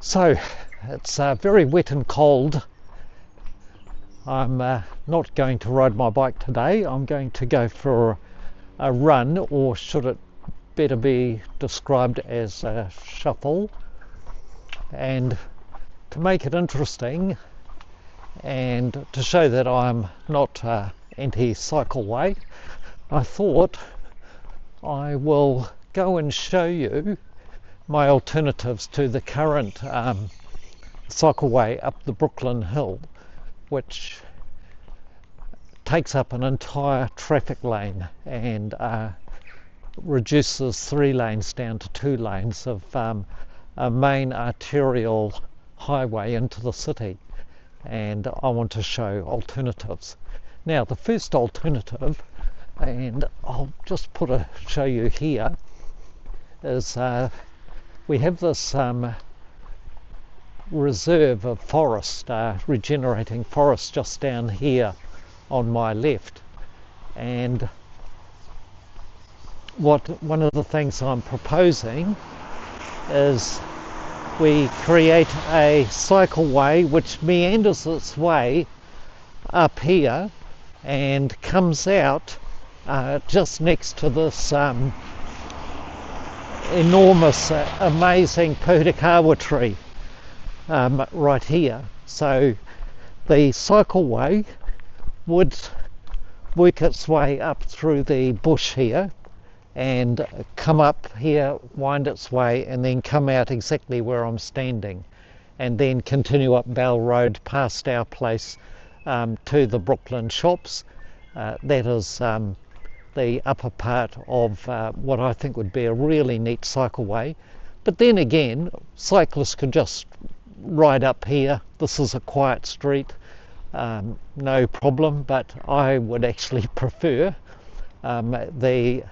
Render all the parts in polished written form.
So it's very wet and cold. I'm not going to ride my bike today. I'm going to go for a run, or should it better be described as a shuffle. And to make it interesting and to show that I'm not anti-cycleway, I thought I will go and show you my alternatives to the current cycleway up the Brooklyn Hill, which takes up an entire traffic lane and reduces 3 lanes down to 2 lanes of a main arterial highway into the city. And I want to show alternatives. Now, the first alternative, and I'll just show you here, is we have this reserve of forest, regenerating forest, just down here on my left. And one of the things I'm proposing is we create a cycleway which meanders its way up here and comes out just next to this enormous, amazing Purakawa tree right here. So the cycleway would work its way up through the bush here and come up here, wind its way, and then come out exactly where I'm standing, and then continue up Bell Road past our place to the Brooklyn shops. That is the upper part of what I think would be a really neat cycleway. But then again, cyclists could just ride up here. This is a quiet street, no problem, but I would actually prefer the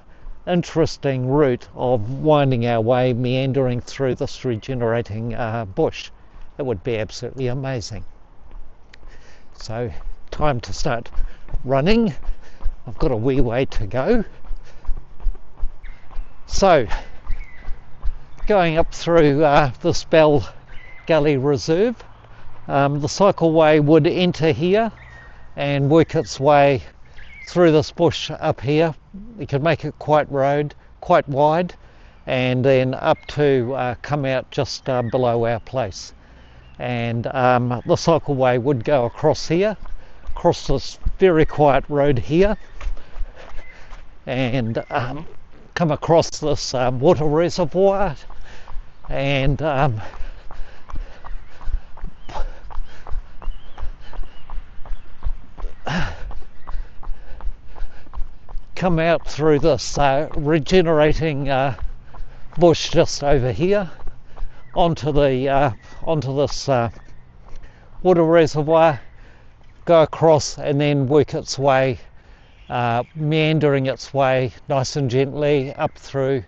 interesting route of winding our way, meandering through this regenerating bush. It would be absolutely amazing. So, time to start running. I've got a wee way to go. So, going up through this Bell Gully Reserve, the cycleway would enter here and work its way through this bush up here. We could make it quite wide, and then up to come out just below our place. And the cycleway would go across here, across this very quiet road here, and come across this water reservoir, and come out through this regenerating bush just over here onto this water reservoir, go across, and then work its way, meandering its way nice and gently up through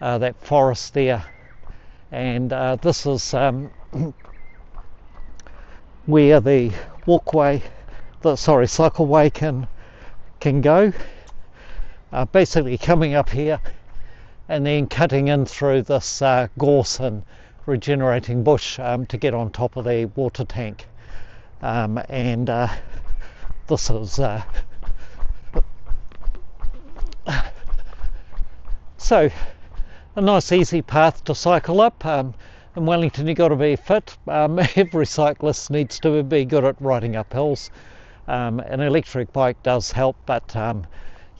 that forest there. And this is where the cycleway can go. Basically coming up here and then cutting in through this gorse and regenerating bush to get on top of the water tank. And this is so a nice easy path to cycle up. In Wellington, you've got to be fit. Every cyclist needs to be good at riding up hills. An electric bike does help, but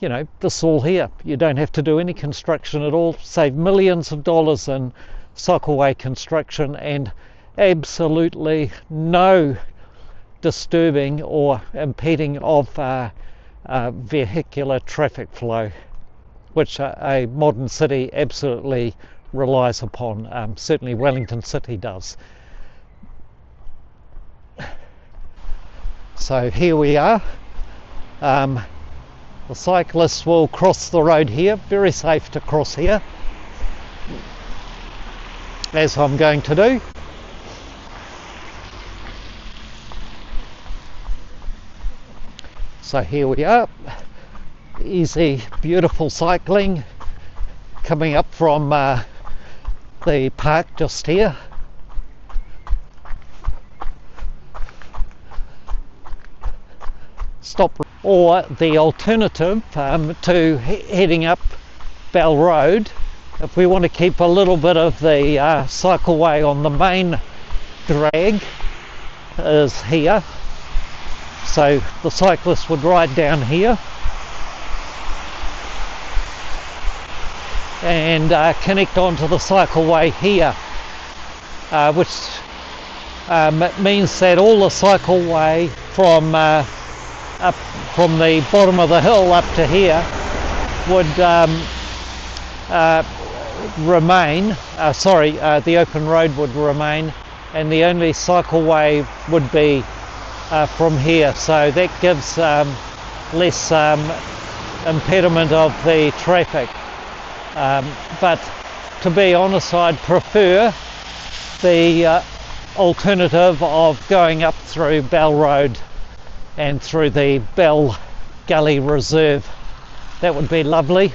you know, this all here, you don't have to do any construction at all, save millions of dollars in cycleway construction, and absolutely no disturbing or impeding of vehicular traffic flow, which a modern city absolutely relies upon. Certainly Wellington City does. So here we are. The cyclists will cross the road here, very safe to cross here, as I'm going to do. So here we are, easy, beautiful cycling, coming up from the park just here. stop, or the alternative to heading up Bell Road, if we want to keep a little bit of the cycleway on the main drag, is here. So the cyclist would ride down here and connect onto the cycleway here, which means that all the cycleway from up from the bottom of the hill up to here would remain, the open road would remain, and the only cycleway would be from here, so that gives less impediment of the traffic. But to be honest, I'd prefer the alternative of going up through Bell Road and through the Bell Gully Reserve. That would be lovely.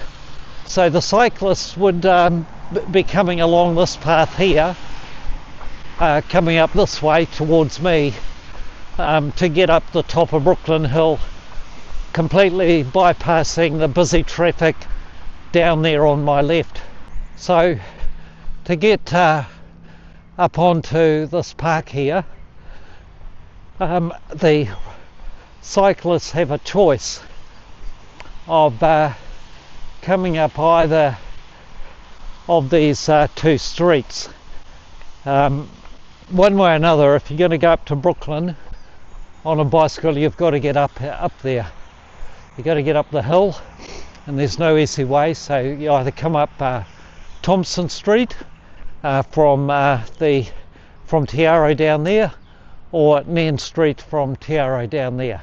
So the cyclists would be coming along this path here, coming up this way towards me, to get up the top of Brooklyn Hill, completely bypassing the busy traffic down there on my left. So to get up onto this park here, the cyclists have a choice of coming up either of these two streets. One way or another, if you're going to go up to Brooklyn on a bicycle, you've got to get up there. You've got to get up the hill, and there's no easy way, so you either come up Thompson Street from Tiaro down there, or Nairn Street from Tiaro down there.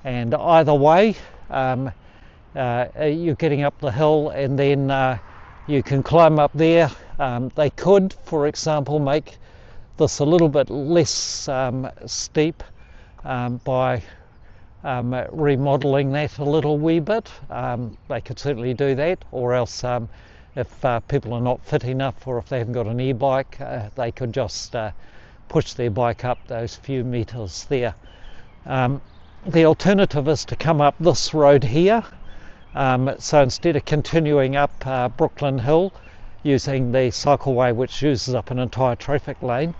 And either way, you're getting up the hill, and then you can climb up there. They could, for example, make this a little bit less steep by remodeling that a little wee bit. They could certainly do that, or else if people are not fit enough, or if they haven't got an e-bike, they could just push their bike up those few metres there. The alternative is to come up this road here. So instead of continuing up Brooklyn Hill using the cycleway, which uses up an entire traffic lane,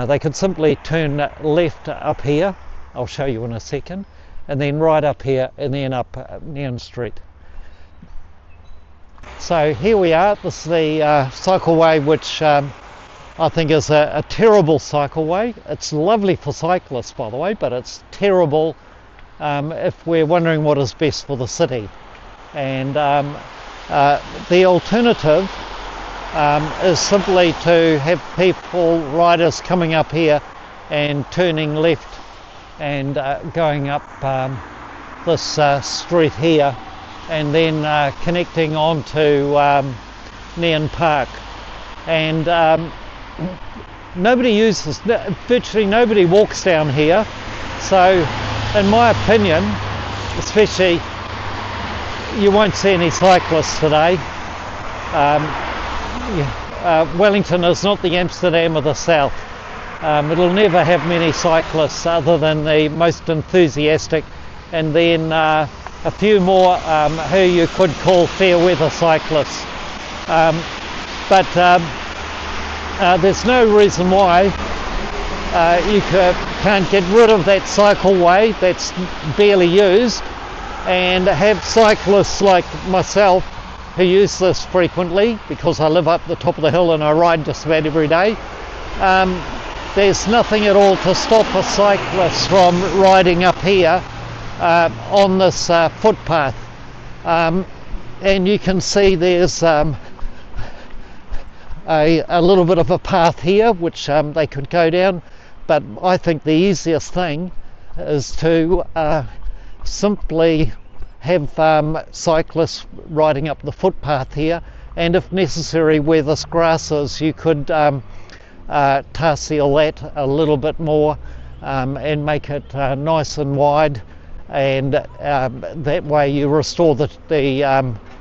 they could simply turn left up here, I'll show you in a second, and then right up here, and then up Nairn Street. So here we are. This is the cycleway, which I think is a terrible cycleway. It's lovely for cyclists, by the way, but it's terrible if we're wondering what is best for the city. And the alternative is simply to have riders coming up here and turning left and going up this street here, and then connecting on to Nairn Park. And virtually nobody walks down here, so in my opinion, especially, you won't see any cyclists today. Wellington is not the Amsterdam of the South. It'll never have many cyclists other than the most enthusiastic, and then a few more who you could call fair weather cyclists. But there's no reason why you can't get rid of that cycleway that's barely used and have cyclists like myself who use this frequently, because I live up the top of the hill and I ride just about every day. There's nothing at all to stop a cyclist from riding up here on this footpath. And you can see there's a little bit of a path here which they could go down, but I think the easiest thing is to simply have cyclists riding up the footpath here, and if necessary, where this grass is, you could tar seal that a little bit more and make it nice and wide, and that way you restore the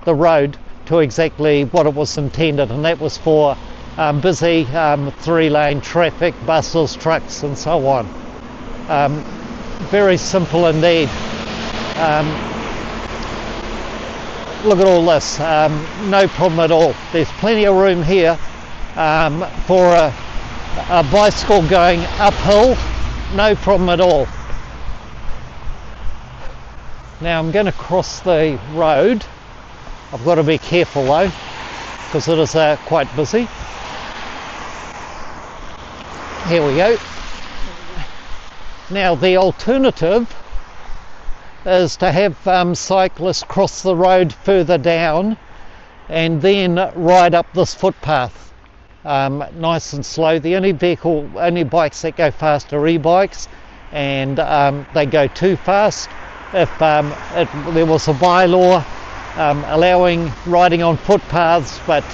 road to exactly what it was intended, and that was for busy 3-lane traffic, buses, trucks and so on. Very simple indeed. Look at all this, no problem at all. There's plenty of room here for a bicycle going uphill, no problem at all. Now I'm going to cross the road. I've got to be careful though, because it is quite busy. Here we go. Now the alternative is to have cyclists cross the road further down and then ride up this footpath nice and slow. The only bikes that go fast are e-bikes, and they go too fast. If there was a bylaw allowing riding on footpaths but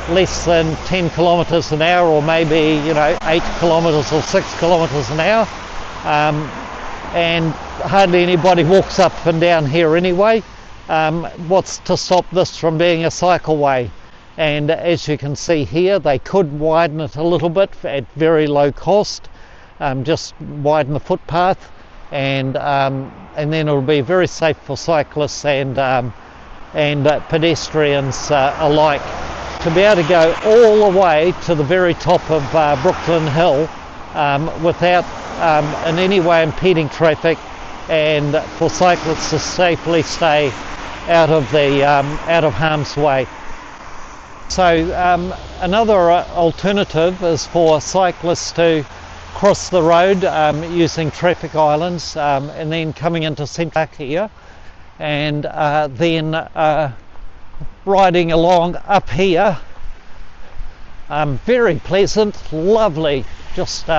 less than 10 kilometres an hour, or maybe 8 kilometres or 6 kilometres an hour, and hardly anybody walks up and down here anyway, what's to stop this from being a cycleway? And as you can see here, they could widen it a little bit at very low cost, just widen the footpath, and then it'll be very safe for cyclists and pedestrians alike to be able to go all the way to the very top of Brooklyn Hill without in any way impeding traffic, and for cyclists to safely stay out of harm's way. So another alternative is for cyclists to cross the road using traffic islands and then coming into Central Park here, and then riding along up here. Very pleasant, lovely, just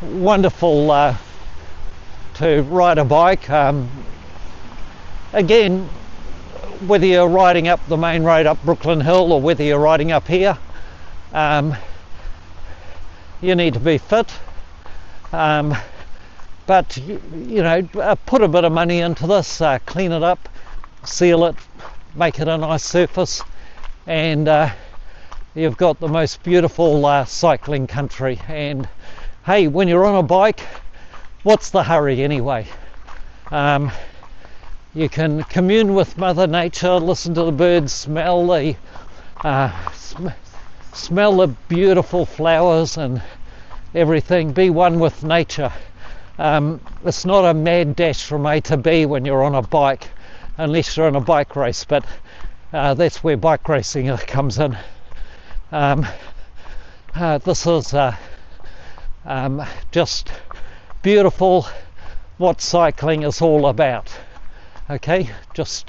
wonderful to ride a bike. Again, whether you're riding up the main road up Brooklyn Hill or whether you're riding up here, you need to be fit. But put a bit of money into this, clean it up, seal it, make it a nice surface, and you've got the most beautiful cycling country. And hey, when you're on a bike, what's the hurry anyway? You can commune with Mother Nature, listen to the birds, smell the beautiful flowers and everything, be one with nature. It's not a mad dash from A to B when you're on a bike, unless you're on a bike race, but that's where bike racing comes in. This is just beautiful, what cycling is all about. Okay, just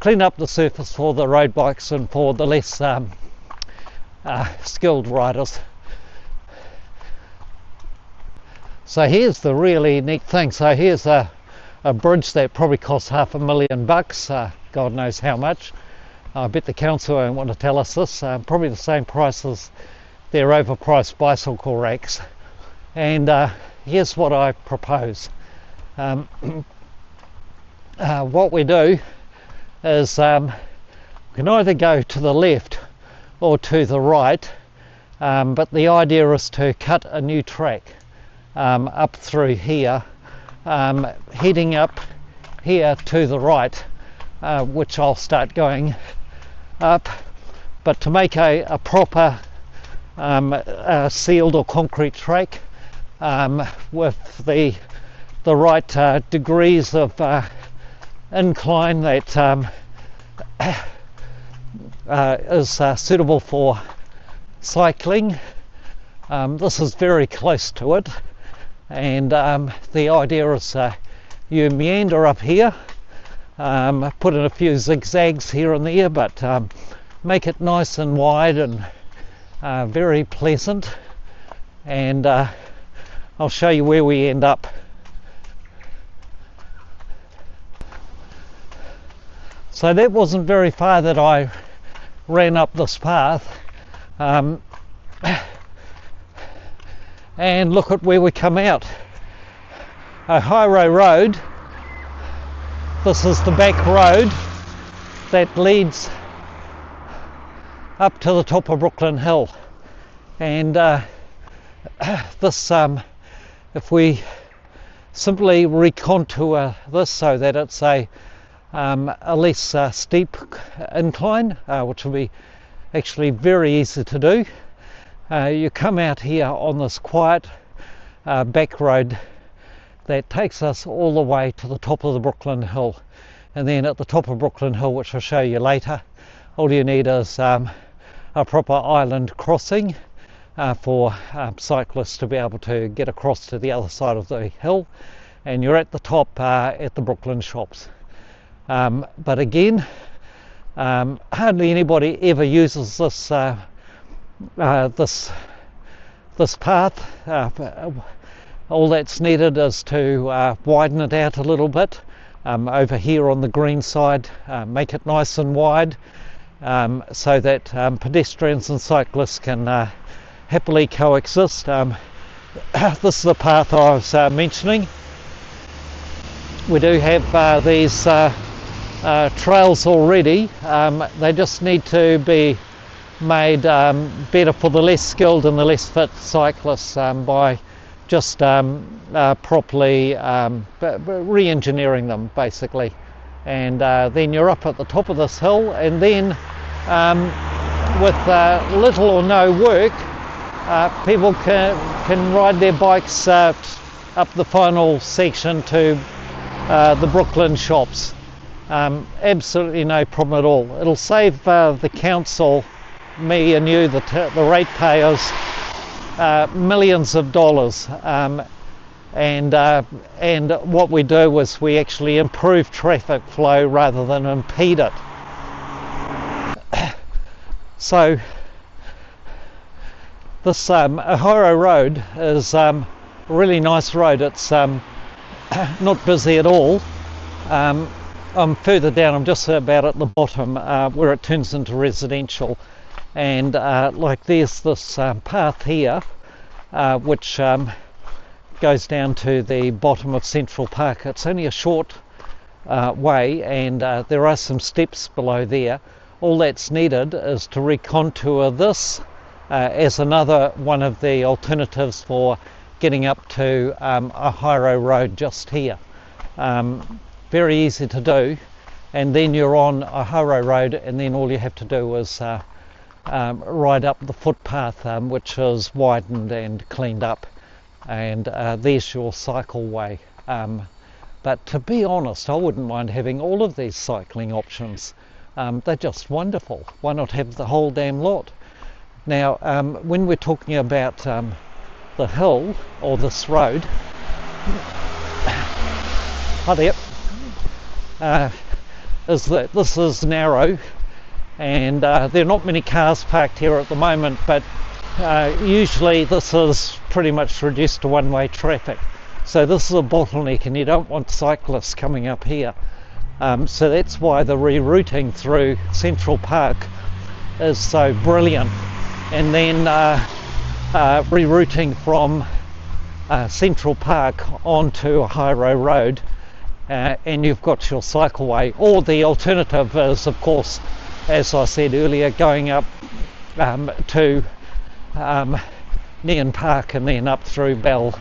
clean up the surface for the road bikes and for the less skilled riders. So here's the really neat thing. So here's a bridge that probably costs $500,000, God knows how much. I bet the council won't want to tell us this. Probably the same price as their overpriced bicycle racks. And here's what I propose. What we do is we can either go to the left or to the right, but the idea is to cut a new track up through here, heading up here to the right, which I'll start going up, but to make a proper sealed or concrete track with the right degrees of incline that is suitable for cycling. This is very close to it, and the idea is you meander up here, put in a few zigzags here and there, but make it nice and wide and very pleasant, and I'll show you where we end up. So that wasn't very far that I ran up this path, and look at where we come out. Ohio Road. This is the back road that leads up to the top of Brooklyn Hill, and this if we simply recontour this so that it's a less steep incline, which will be actually very easy to do. You come out here on this quiet back road that takes us all the way to the top of the Brooklyn Hill, and then at the top of Brooklyn Hill, which I'll show you later, all you need is a proper island crossing for cyclists to be able to get across to the other side of the hill, and you're at the top at the Brooklyn shops. But again, hardly anybody ever uses this this path. All that's needed is to widen it out a little bit over here on the green side, make it nice and wide, so that pedestrians and cyclists can happily coexist. This is the path I was mentioning. We do have these trails already. They just need to be made better for the less skilled and the less fit cyclists by just properly re-engineering them, basically. And then you're up at the top of this hill, and then with little or no work, people can ride their bikes up the final section to the Brooklyn shops. Absolutely no problem at all. It'll save the council, me and you, the ratepayers, millions of dollars, and what we do is we actually improve traffic flow rather than impede it. So this Ohio Road is a really nice road. It's not busy at all. I'm further down, I'm just about at the bottom where it turns into residential, and like there's this path here which goes down to the bottom of Central Park. It's only a short way, and there are some steps below there. All that's needed is to recontour this as another one of the alternatives for getting up to Ohio Road just here. Very easy to do, and then you're on Ohio Road, and then all you have to do is ride up the footpath, which is widened and cleaned up, and there's your cycleway. But to be honest, I wouldn't mind having all of these cycling options. They're just wonderful. Why not have the whole damn lot? Now, when we're talking about the hill or this road, hi there, is that this is narrow, and there are not many cars parked here at the moment, but usually this is pretty much reduced to one-way traffic. So this is a bottleneck, and you don't want cyclists coming up here. So that's why the rerouting through Central Park is so brilliant. And then rerouting from Central Park onto Ohio Road, and you've got your cycleway. Or the alternative is, of course, as I said earlier, going up to Neon Park and then up through Bell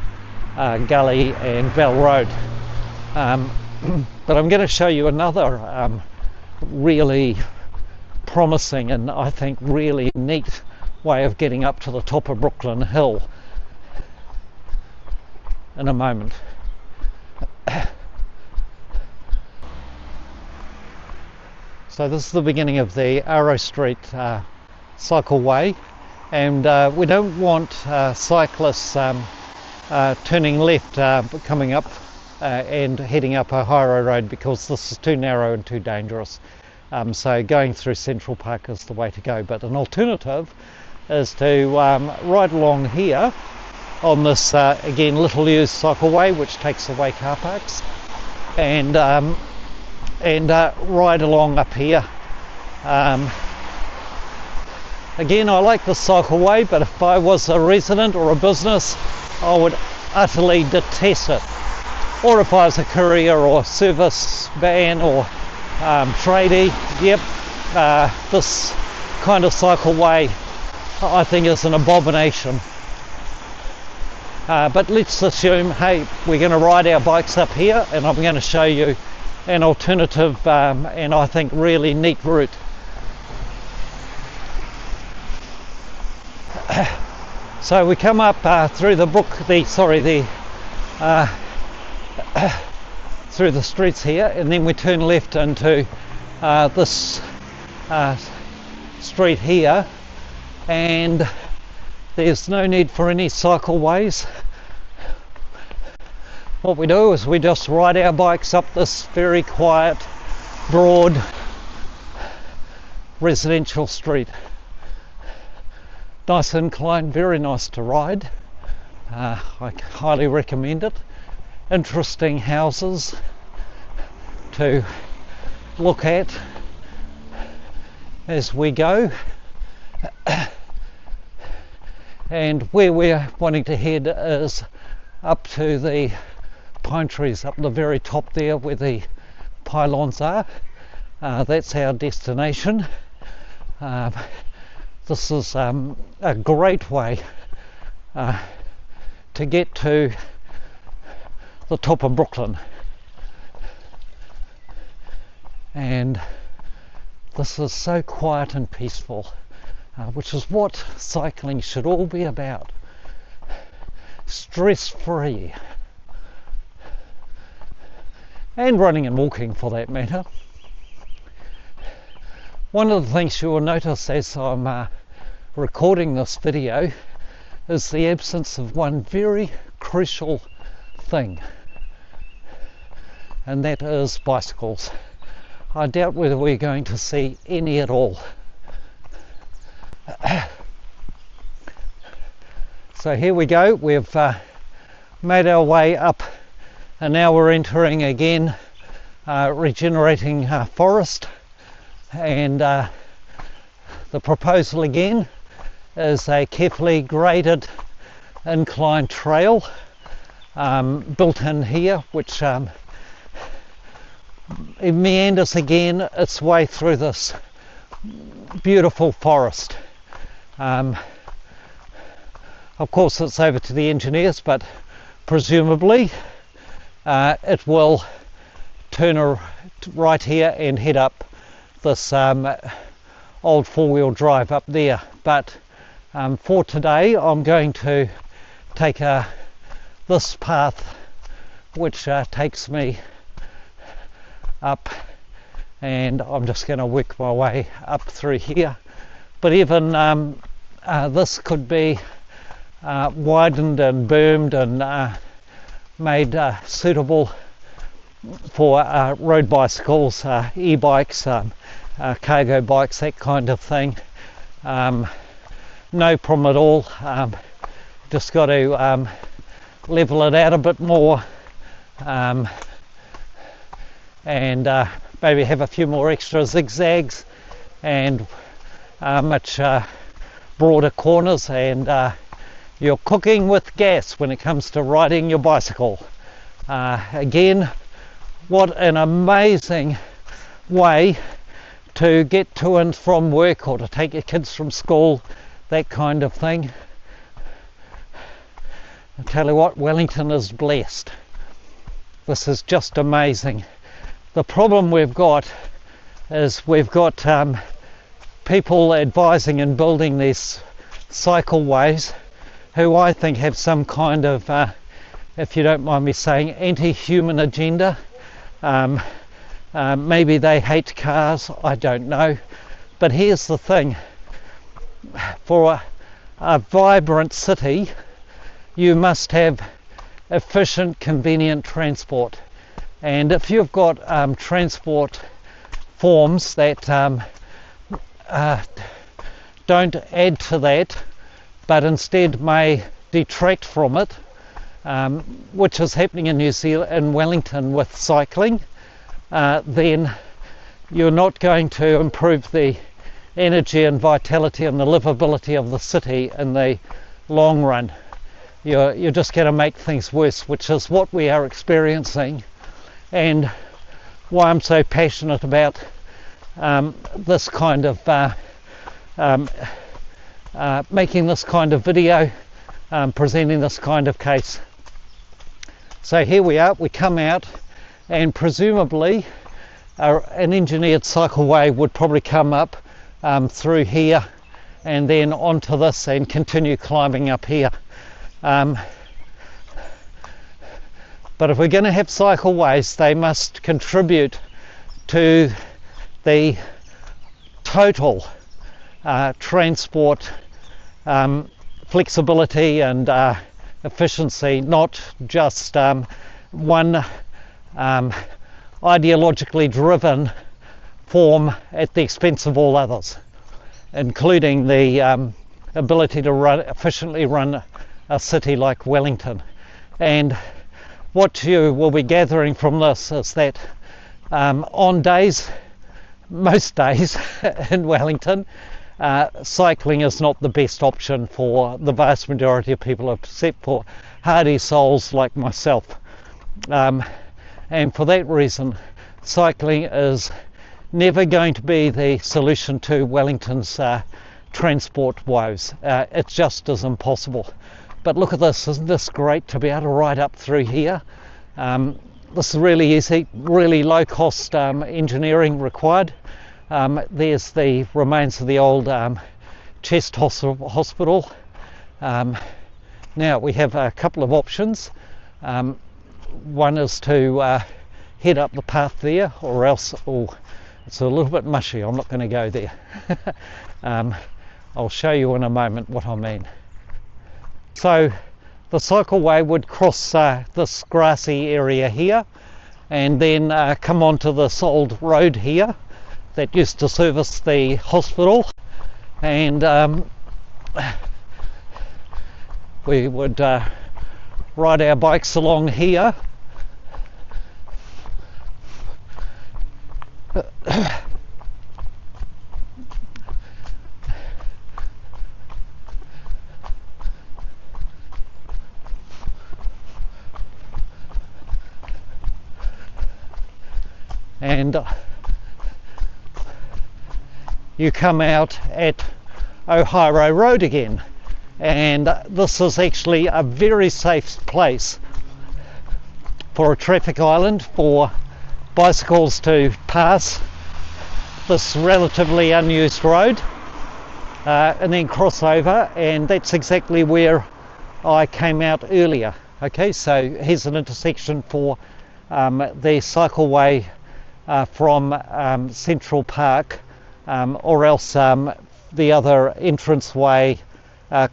Gully and Bell Road. But I'm going to show you another really promising and I think really neat way of getting up to the top of Brooklyn Hill in a moment. So this is the beginning of the Arrow Street cycleway, and we don't want cyclists turning left coming up and heading up Ohio Road, because this is too narrow and too dangerous. So going through Central Park is the way to go. But an alternative is to ride along here on this again little used cycleway, which takes away car parks, and ride along up here. Again, I like the cycleway, but if I was a resident or a business, I would utterly detest it. Or if I was a courier or service van or tradie, yep, this kind of cycleway I think is an abomination. But let's assume, hey, we're going to ride our bikes up here, and I'm going to show you an alternative and I think really neat route. So we come up through the through the streets here, and then we turn left into this street here, and there's no need for any cycleways. What we do is we just ride our bikes up this very quiet, broad residential street. Nice incline, very nice to ride. I highly recommend it. Interesting houses to look at as we go. And where we're wanting to head is up to the pine trees up the very top there where the pylons are. That's our destination. This is a great way to get to the top of Brooklyn, and this is so quiet and peaceful, which is what cycling should all be about. Stress-free, and running and walking for that matter. One of the things you will notice as I'm recording this video is the absence of one very crucial thing, and that is bicycles. I doubt whether we're going to see any at all. So here we go, we've made our way up, and now we're entering again regenerating forest, and the proposal again is a carefully graded incline trail built in here, which it meanders again its way through this beautiful forest. Of course it's over to the engineers, but presumably it will turn right here and head up this old four-wheel drive up there. But for today I'm going to take this path which takes me up, and I'm just going to work my way up through here. But even this could be widened and bermed and made suitable for road bicycles, e-bikes, cargo bikes, that kind of thing. No problem at all. Just got to level it out a bit more, and maybe have a few more extra zigzags and much broader corners, and you're cooking with gas when it comes to riding your bicycle. Again, what an amazing way to get to and from work, or to take your kids from school, that kind of thing. I tell you what, Wellington is blessed. This is just amazing. The problem we've got is we've got people advising and building these cycleways who I think have some kind of, if you don't mind me saying, anti-human agenda. Maybe they hate cars, I don't know. But here's the thing. For a vibrant city, you must have efficient, convenient transport. And if you've got transport forms that don't add to that, but instead may detract from it, which is happening in New Zealand, in Wellington with cycling, then you're not going to improve the energy and vitality and the livability of the city in the long run. You're just going to make things worse, which is what we are experiencing, and why I'm so passionate about this kind of making this kind of video, presenting this kind of case. So here we are, we come out, and presumably an engineered cycleway would probably come up through here and then onto this and continue climbing up here. But if we're going to have cycleways, they must contribute to the total transport flexibility and efficiency, not just one ideologically driven form at the expense of all others, including the ability to efficiently run a city like Wellington. And what you will be gathering from this is that on days, most days in Wellington, cycling is not the best option for the vast majority of people, except for hardy souls like myself. And for that reason, cycling is never going to be the solution to Wellington's transport woes. It just is impossible. But look at this, isn't this great to be able to ride up through here? This is really easy, really low cost engineering required. There's the remains of the old chest hospital. Now we have a couple of options. One is to head up the path there, or else, it's a little bit mushy, I'm not going to go there. I'll show you in a moment what I mean. So the cycleway would cross this grassy area here and then come onto this old road here that used to service the hospital, and we would ride our bikes along here. And you come out at Ohio Road again, and this is actually a very safe place for a traffic island for bicycles to pass this relatively unused road and then cross over, and that's exactly where I came out earlier. Okay, so here's an intersection for the cycleway from Central Park, or else the other entranceway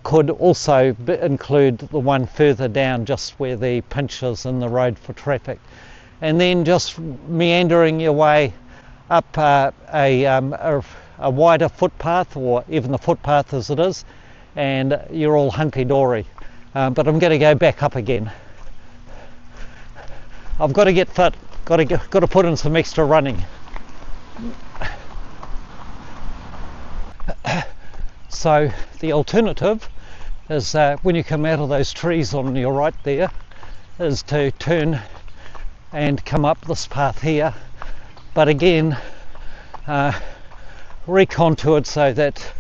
could also include the one further down, just where the pinch is in the road for traffic, and then just meandering your way up a wider footpath, or even the footpath as it is, and you're all hunky-dory. But I'm going to go back up again. I've got to get fit. Got to put in some extra running. So the alternative is when you come out of those trees on your right there, is to turn and come up this path here, but again recontoured so that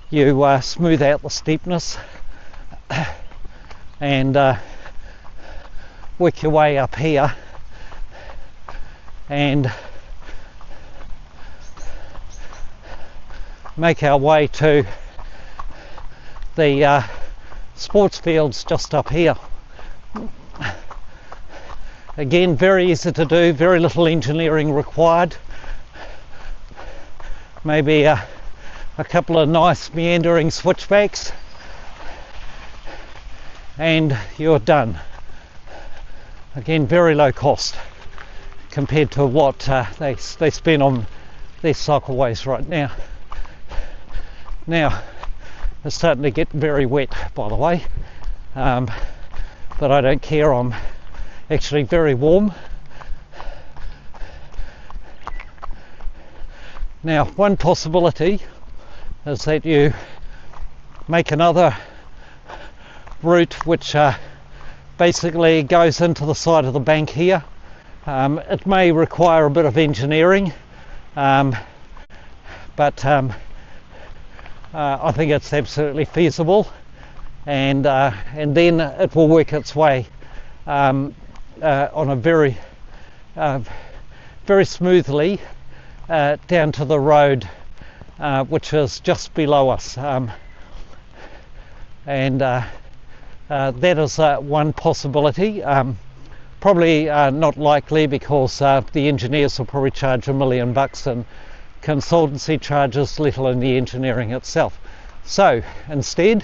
you smooth out the steepness and work your way up here and make our way to the sports fields just up here. Again, very easy to do, very little engineering required. Maybe a couple of nice meandering switchbacks and you're done. Again, very low cost compared to what they spend on their cycleways right now. Now, it's starting to get very wet, by the way, but I don't care, I'm actually very warm. Now, one possibility is that you make another route which basically goes into the side of the bank here. It may require a bit of engineering, but I think it's absolutely feasible, and then it will work its way on a very smoothly down to the road, which is just below us, and that is one possibility. Probably not likely, because the engineers will probably charge $1 million and consultancy charges little in the engineering itself. So instead,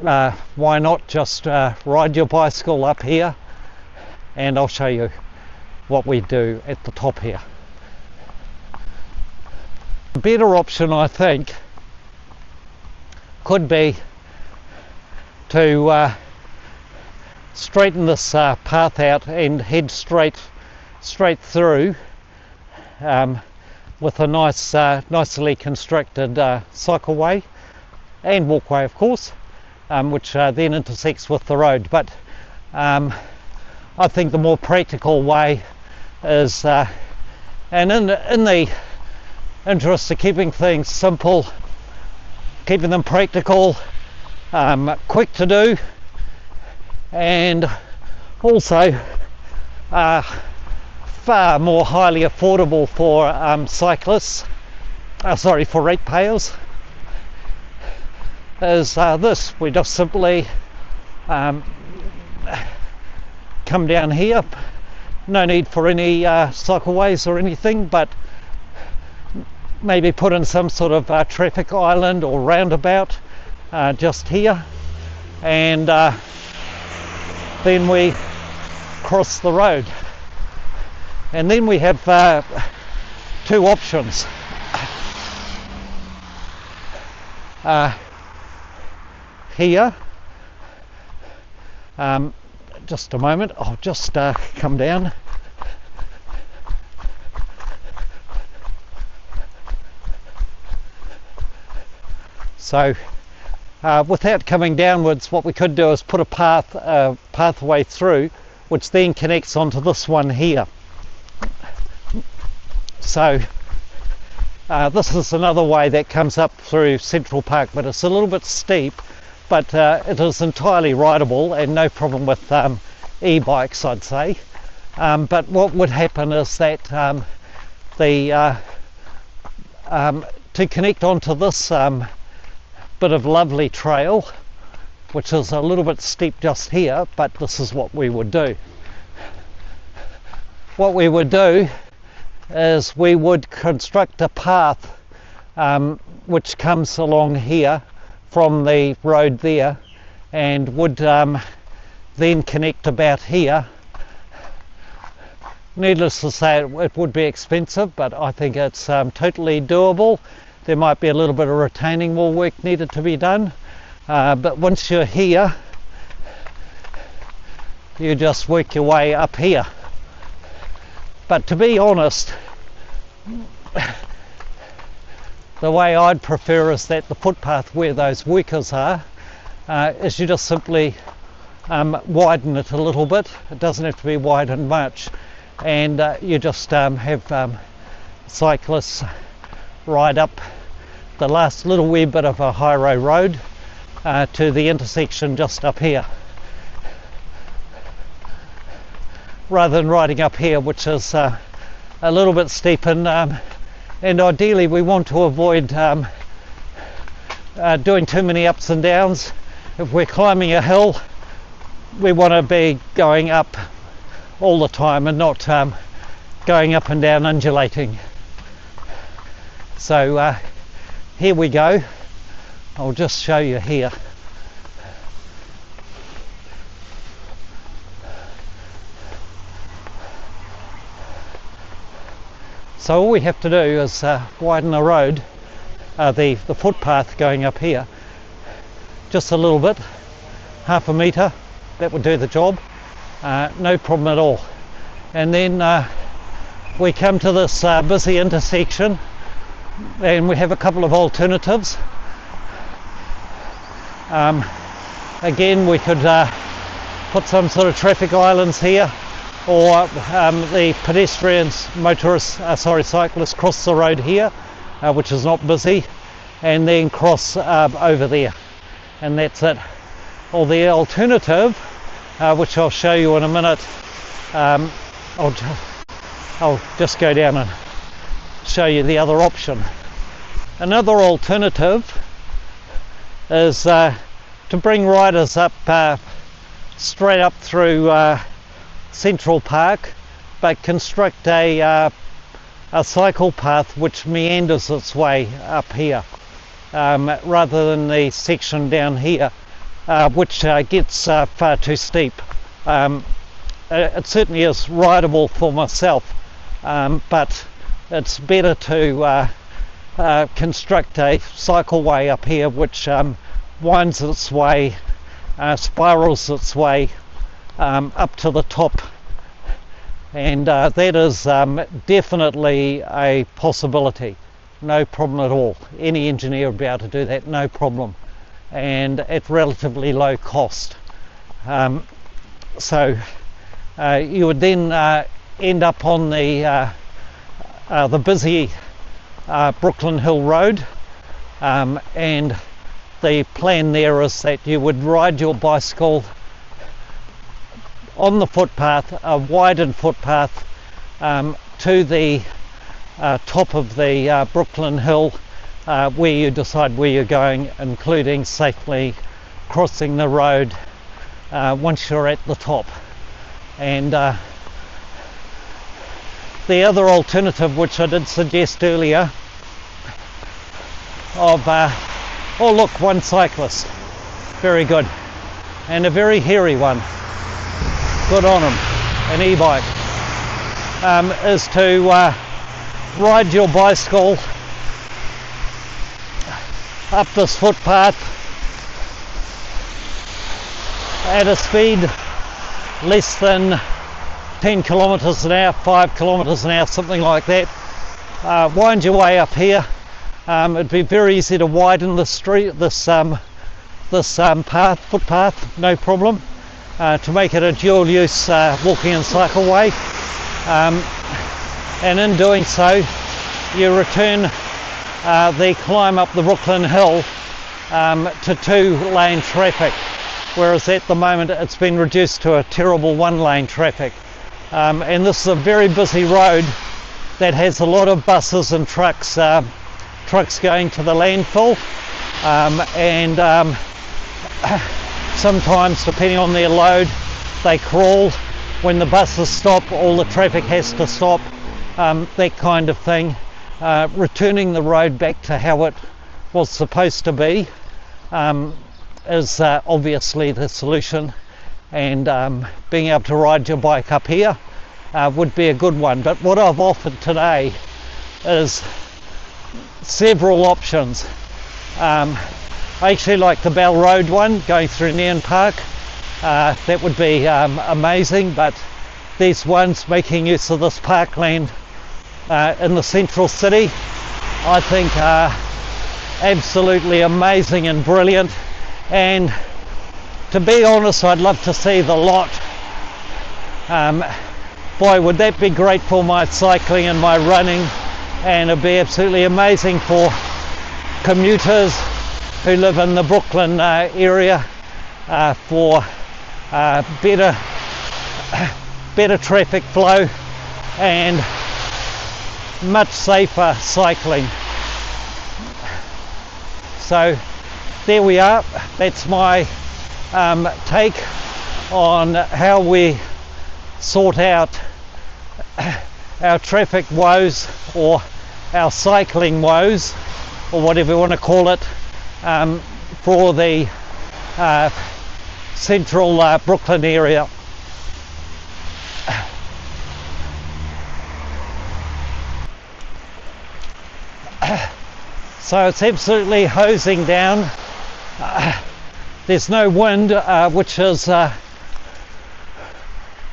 why not just ride your bicycle up here, and I'll show you what we do at the top here. A better option, I think, could be to straighten this path out and head straight through with a nicely constructed cycleway and walkway, of course, which then intersects with the road. But I think the more practical way is, and in the interest of keeping things simple, keeping them practical, quick to do, and also far more highly affordable for cyclists, for ratepayers, is this. We just simply come down here. No need for any cycleways or anything, but maybe put in some sort of traffic island or roundabout just here, and then we cross the road, and then we have two options. Here, just a moment, I'll just come down. So without coming downwards, what we could do is put a pathway through, which then connects onto this one here. So this is another way that comes up through Central Park, but it's a little bit steep, but it is entirely rideable and no problem with e-bikes, I'd say. But what would happen is that to connect onto this bit of lovely trail, which is a little bit steep just here, but this is what we would do. What we would do is we would construct a path which comes along here from the road there, and would then connect about here. Needless to say, it would be expensive, but I think it's totally doable. There might be a little bit of retaining wall work needed to be done, but once you're here, you just work your way up here. But to be honest, the way I'd prefer is that the footpath where those workers are, is you just simply widen it a little bit. It doesn't have to be widened much, and you just have cyclists ride up the last little wee bit of a highway road to the intersection just up here, rather than riding up here, which is a little bit steep, and ideally we want to avoid doing too many ups and downs. If we're climbing a hill, we want to be going up all the time and not going up and down undulating. So here we go. I'll just show you here. So all we have to do is widen the road, the footpath going up here, just a little bit, half a metre. That would do the job, no problem at all. And then we come to this busy intersection, and we have a couple of alternatives. Again, we could put some sort of traffic islands here, or the pedestrians, motorists, cyclists cross the road here, which is not busy, and then cross over there, and that's it. or the alternative, which I'll show you in a minute. I'll just go down and show you the other option. Another alternative is to bring riders up straight up through Central Park, but construct a cycle path which meanders its way up here, rather than the section down here, which gets far too steep. It certainly is rideable for myself, but it's better to construct a cycleway up here which winds its way, spirals its way up to the top, and that is definitely a possibility. No problem at all. Any engineer would be able to do that, no problem, and at relatively low cost. So you would then end up on the busy Brooklyn Hill Road, and the plan there is that you would ride your bicycle on the footpath, a widened footpath, to the top of the Brooklyn Hill, where you decide where you're going, including safely crossing the road once you're at the top. And the other alternative, which I did suggest earlier, of oh look, one cyclist, very good, and a very hairy one, good on him, an e-bike, is to ride your bicycle up this footpath at a speed less than 10 kilometres an hour, 5 kilometres an hour, something like that. Wind your way up here. It'd be very easy to widen the street, this footpath, no problem, to make it a dual use walking and cycleway, and in doing so you return the climb up the Brooklyn Hill to 2-lane traffic, whereas at the moment it's been reduced to a terrible 1-lane traffic. And this is a very busy road that has a lot of buses and trucks going to the landfill, and sometimes, depending on their load, they crawl. When the buses stop, all the traffic has to stop, that kind of thing. Returning the road back to how it was supposed to be is obviously the solution, and being able to ride your bike up here would be a good one. But what I've offered today is several options. I actually like the Bell Road one going through Neon Park. That would be amazing, but these ones making use of this parkland in the central city, I think are absolutely amazing and brilliant. And to be honest, I'd love to see the lot. Boy, would that be great for my cycling and my running, and it'd be absolutely amazing for commuters who live in the Brooklyn area, for better traffic flow and much safer cycling. So there we are. That's my take on how we sort out our traffic woes, or our cycling woes, or whatever you want to call it, for the central Brooklyn area. So it's absolutely hosing down. There's no wind, which is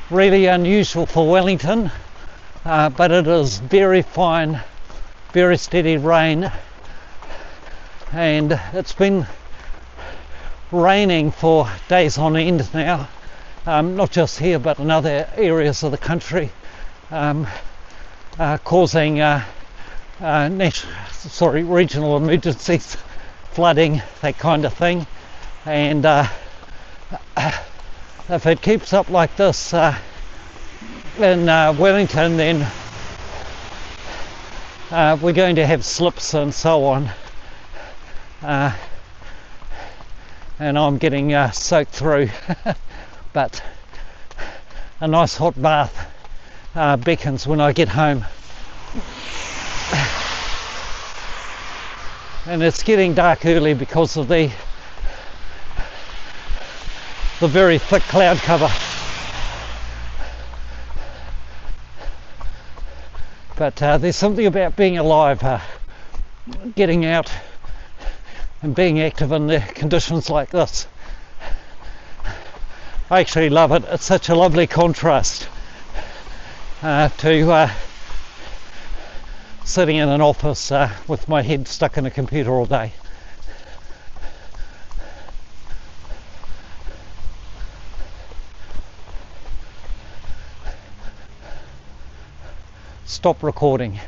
really unusual for Wellington, but it is very fine, very steady rain, and it's been raining for days on end now, not just here but in other areas of the country, causing regional emergencies, flooding, that kind of thing. And if it keeps up like this in Wellington, then we're going to have slips and so on, and I'm getting soaked through. But a nice hot bath beckons when I get home. And it's getting dark early because of the very thick cloud cover. But there's something about being alive, getting out and being active in the conditions like this. I actually love it. It's such a lovely contrast to sitting in an office with my head stuck in a computer all day. Stop recording.